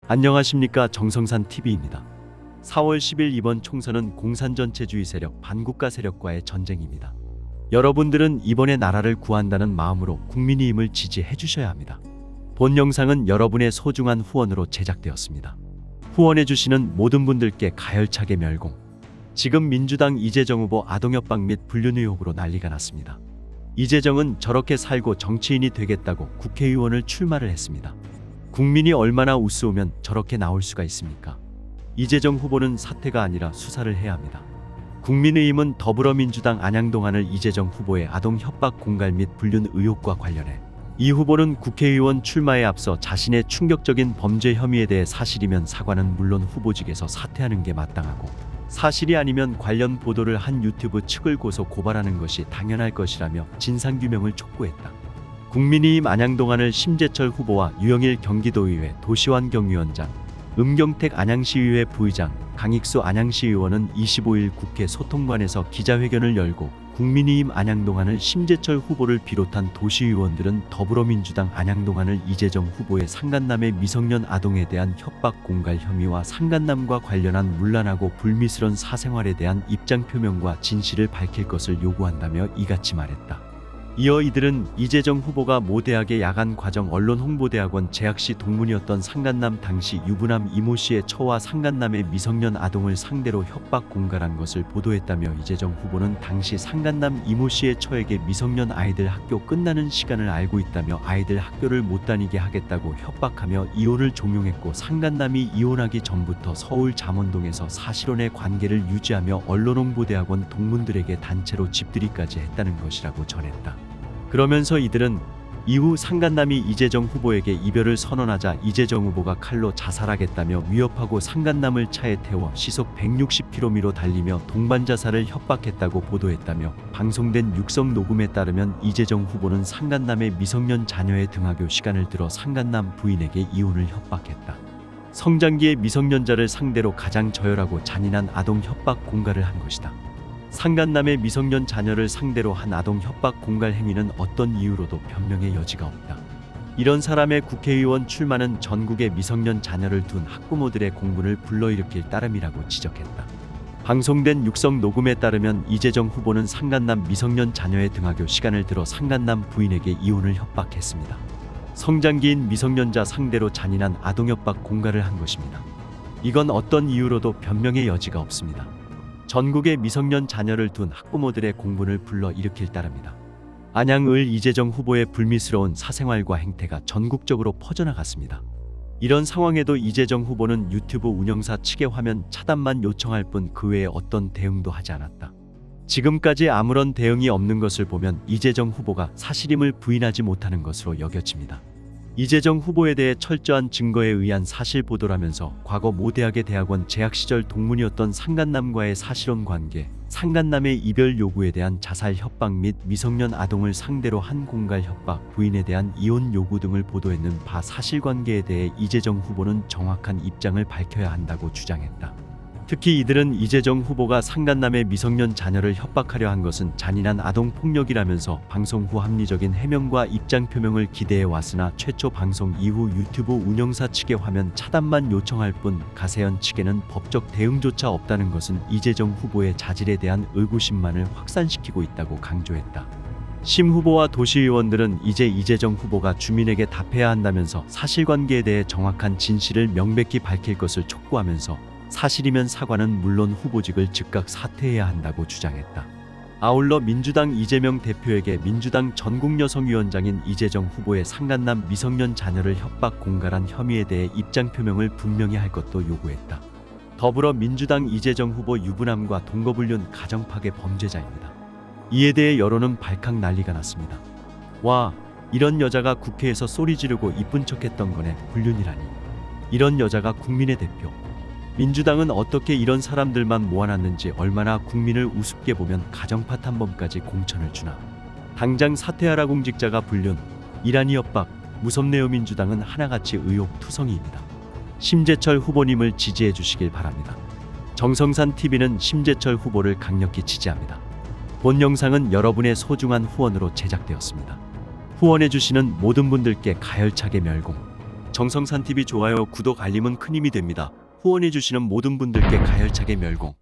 안녕하십니까, 정성산TV입니다. 4월 10일 이번 총선은 공산전체주의 세력, 반국가 세력과의 전쟁입니다. 여러분들은 이번에 나라를 구한다는 마음으로 국민의힘을 지지해 주셔야 합니다. 본 영상은 여러분의 소중한 후원으로 제작되었습니다. 후원해 주시는 모든 분들께 가열차게 멸공. 지금 민주당 이재정 후보 아동협박 및 불륜 의혹으로 난리가 났습니다. 이재정은 저렇게 살고 정치인이 되겠다고 국회의원을 출마를 했습니다. 국민이 얼마나 우스우면 저렇게 나올 수가 있습니까? 이재정 후보는 사퇴가 아니라 수사를 해야 합니다. 국민의힘은 더불어민주당 안양동안을 이재정 후보의 아동 협박 공갈 및 불륜 의혹과 관련해 이 후보는 국회의원 출마에 앞서 자신의 충격적인 범죄 혐의에 대해 사실이면 사과는 물론 후보직에서 사퇴하는 게 마땅하고, 사실이 아니면 관련 보도를 한 유튜브 측을 고소 고발하는 것이 당연할 것이라며 진상규명을 촉구했다. 국민의힘 안양동안을 심재철 후보와 유영일 경기도의회 도시환경위원장, 음경택 안양시의회 부의장, 강익수 안양시의원은 25일 국회 소통관에서 기자회견을 열고, 국민의힘 안양동안을 심재철 후보를 비롯한 도시의원들은 더불어민주당 안양동안을 이재정 후보의 상간남의 미성년 아동에 대한 협박 공갈 혐의와 상간남과 관련한 문란하고 불미스러운 사생활에 대한 입장 표명과 진실을 밝힐 것을 요구한다며 이같이 말했다. 이어 이들은 이재정 후보가 모 대학의 야간과정 언론홍보대학원 재학시 동문이었던 상간남 당시 유부남 이모 씨의 처와 상간남의 미성년 아동을 상대로 협박 공갈한 것을 보도했다며, 이재정 후보는 당시 상간남 이모 씨의 처에게 미성년 아이들 학교 끝나는 시간을 알고 있다며 아이들 학교를 못 다니게 하겠다고 협박하며 이혼을 종용했고, 상간남이 이혼하기 전부터 서울 잠원동에서 사실혼의 관계를 유지하며 언론홍보대학원 동문들에게 단체로 집들이까지 했다는 것이라고 전했다. 그러면서 이들은 이후 상간남이 이재정 후보에게 이별을 선언하자 이재정 후보가 칼로 자살하겠다며 위협하고 상간남을 차에 태워 시속 160km로 달리며 동반자살을 협박했다고 보도했다며, 방송된 육성 녹음에 따르면 이재정 후보는 상간남의 미성년 자녀의 등하교 시간을 들어 상간남 부인에게 이혼을 협박했다. 성장기의 미성년자를 상대로 가장 저열하고 잔인한 아동 협박 공갈을 한 것이다. 상간남의 미성년 자녀를 상대로 한 아동 협박 공갈 행위는 어떤 이유로도 변명의 여지가 없다. 이런 사람의 국회의원 출마는 전국의 미성년 자녀를 둔 학부모들의 공분을 불러일으킬 따름이라고 지적했다. 방송된 육성 녹음에 따르면 이재정 후보는 상간남 미성년 자녀의 등하교 시간을 들어 상간남 부인에게 이혼을 협박했습니다. 성장기인 미성년자 상대로 잔인한 아동 협박 공갈을 한 것입니다. 이건 어떤 이유로도 변명의 여지가 없습니다. 전국의 미성년 자녀를 둔 학부모들의 공분을 불러 일으킬 따름이다. 안양을 이재정 후보의 불미스러운 사생활과 행태가 전국적으로 퍼져나갔습니다. 이런 상황에도 이재정 후보는 유튜브 운영사 측의 화면 차단만 요청할 뿐 그 외에 어떤 대응도 하지 않았다. 지금까지 아무런 대응이 없는 것을 보면 이재정 후보가 사실임을 부인하지 못하는 것으로 여겨집니다. 이재정 후보에 대해 철저한 증거에 의한 사실 보도라면서 과거 모 대학의 대학원 재학 시절 동문이었던 상간남과의 사실혼 관계, 상간남의 이별 요구에 대한 자살 협박 및 미성년 아동을 상대로 한 공갈 협박, 부인에 대한 이혼 요구 등을 보도했는 바 사실관계에 대해 이재정 후보는 정확한 입장을 밝혀야 한다고 주장했다. 특히 이들은 이재정 후보가 상간남의 미성년 자녀를 협박하려 한 것은 잔인한 아동폭력이라면서 방송 후 합리적인 해명과 입장 표명을 기대해 왔으나 최초 방송 이후 유튜브 운영사 측의 화면 차단만 요청할 뿐 가세현 측에는 법적 대응조차 없다는 것은 이재정 후보의 자질에 대한 의구심만을 확산시키고 있다고 강조했다. 심 후보와 도시의원들은 이제 이재정 후보가 주민에게 답해야 한다면서 사실관계에 대해 정확한 진실을 명백히 밝힐 것을 촉구하면서 사실이면 사과는 물론 후보직을 즉각 사퇴해야 한다고 주장했다. 아울러 민주당 이재명 대표에게 민주당 전국여성위원장인 이재정 후보의 상간남 미성년 자녀를 협박 공갈한 혐의에 대해 입장 표명을 분명히 할 것도 요구했다. 더불어민주당 이재정 후보 유부남과 동거불륜 가정파괴 범죄자입니다. 이에 대해 여론은 발칵 난리가 났습니다. 와, 이런 여자가 국회에서 소리 지르고 이쁜 척했던 거네, 불륜이라니. 이런 여자가 국민의 대표. 민주당은 어떻게 이런 사람들만 모아놨는지, 얼마나 국민을 우습게 보면 가정파 탐범까지 공천을 주나. 당장 사퇴하라. 공직자가 불륜, 이란이 협박, 무섭네요. 민주당은 하나같이 의혹투성이입니다. 심재철 후보님을 지지해 주시길 바랍니다. 정성산TV는 심재철 후보를 강력히 지지합니다. 본 영상은 여러분의 소중한 후원으로 제작되었습니다. 후원해 주시는 모든 분들께 가열차게 멸공. 정성산 TV 좋아요, 구독, 알림은 큰 힘이 됩니다. 후원해주시는 모든 분들께 가열차게 멸공.